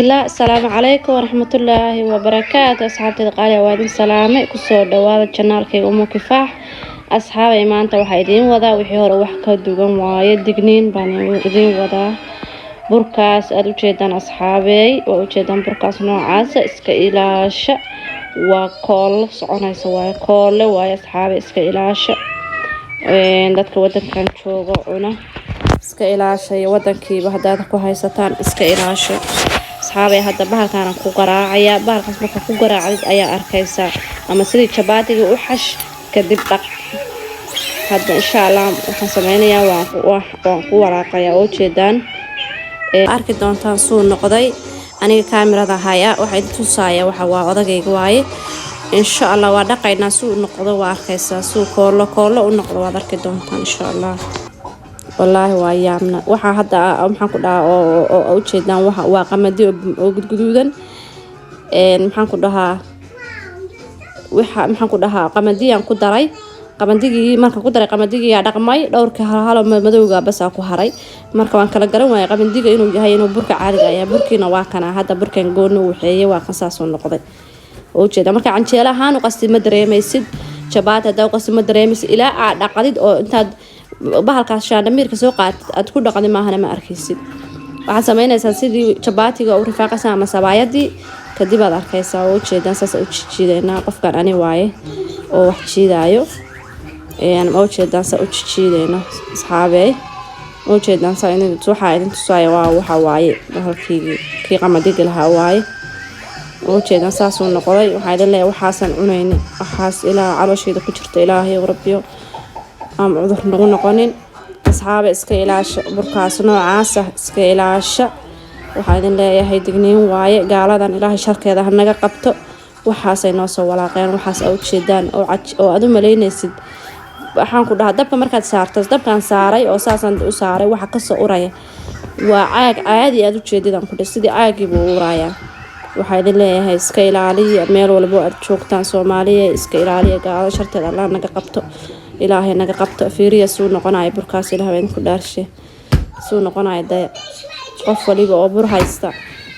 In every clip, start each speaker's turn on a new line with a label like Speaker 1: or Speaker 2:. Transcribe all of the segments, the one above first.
Speaker 1: لا السلام عليكم ورحمة الله وبركاته. أصحابتي القالية وادين سلامة كسر دوار القناة كي أمو كفاح. أصحابي ما أنت وحيدين وذا وحيور وحكا دوغن وايد دقنين باني وحيدين وذا بركاس أدوشيدان أصحابي وأدوشيدان بركاس نوعاس إسكا إلاش وكل صعونا يسواي كل واي أصحابي إسكا إلاش dadka wadankan joogo cuna iska ilaashay wadankii bahdaada ku haysataan iska ilaasho asxaabay hadda bahalkaan ku garaacaya bahalkaas marka ku garaacid ayaa arkaysa ama sidii jabaatiga u xash kadib dhaq hadda insha Allah waxaan sameynayaa waan ku waraaqaya oo jeedaan arki doontaan soo noqday aniga kaamirada haya waxay tusaaya waxa waa odagayga waaye إن شاء الله ودقينا سوء نقضة واركيسا سوء كله ونقضة واركي دونتان إن شاء الله والله وأيامنا وحا حدا محن كدا أو تشيدنا وحا وقمدي وجدودا محن كدها وحا محن كدها قمدي أن كدراي قمدي مركا كدراي قمدي يا رقمي دور كهلا مدوجا بس أكو هراي مركا وان كلا جرم ويا قمدي إنه هاي إنه بركة عارضة يا بركة نواكنا هذا بركة نجونه وحية وقصاص النقضة وجدا marka canjeela ahaan u qasti ma dareemaysid jabaata daw qasti ma dareemaysid ilaa aad dhaqadid oo intaad bahalkaas shaandamiirka soo qaad aad ku dhaqadid maahana ma arkaysid waxa sameynaysaa sidii jabaatiga oo rifaaqasa ama sabaayadii kadib aad arkaysaa oo jeedan saas u jiideena qofkan ani waaye oo wax jiidayo oo jeedan saas u jiideena asxaabay oo jeedan saas in waxa idin tusaayo waxa waaye bahalkii kii qamadiga lahaa waaye وجدنا ساس ونقضي وحيد الله وحسن عنيني وحاس إلى على شيء ده كترت إلهي وربيه عذر نقول نقولين أصحاب إسكيلاش بركاس نوع عاسة إسكيلاش وحيد الله يهيدني وعي قال هذا إلهي شركة ده هنجا قبته وحاسين ناس ولا قين وحاس أو تشدان أو أدم ملين يسد waxaan ku dhahaa dabka markaad saarto dabkan saaray oo saasan u saaray waxa ka soo uraya waa caadi aad u jeedidaan ku dhig sidii caagi buu uraya waxay idin leeyahay iska ilaaliya meel walba aad joogtaan Soomaaliya iska ilaaliya gaalo sharteeda Allah naga qabto Ilaahay naga qabto fiiriya soo noqonay burkaas Ilaahay ku dhaarshay soo noqonay day qof waliba oo bur haysta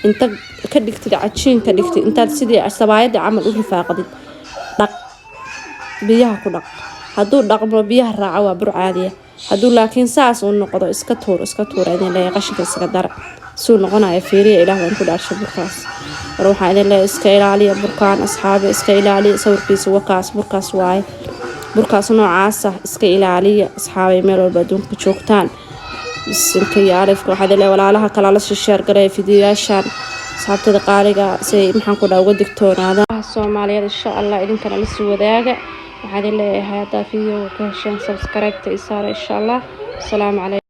Speaker 1: inta ka dhigtid cajiin ka dhigtid inta sidii sabaayada amal u rifaaqadid dhaq biyaha ku dhaq haduu dhaqmo biyaha raaca waa bur caadiya haduu laakiin saas uu noqdo iska tuur idin leeyahay qashinka iska dar soo noqonay fiiriya Ilaahay ku dhaarshay burkaas روح على الله إسكيلالي بركان أصحابي إسكيلالي صور كيس وكاس بركاس واي بركاس نوع عاسة إسكيلالي أصحابي ميلو بدون كشوكتان بس إنكي يعرف كل حدا ولا لها كلا لش الشهر قري في دياشان صحبت دقارقة سي محن كنا ودكتور هذا الصومالية إن شاء الله إذن كان لسه وداقة وحدا اللي هذا فيه وكهشان سبسكرايب تيسار إن شاء الله السلام عليكم.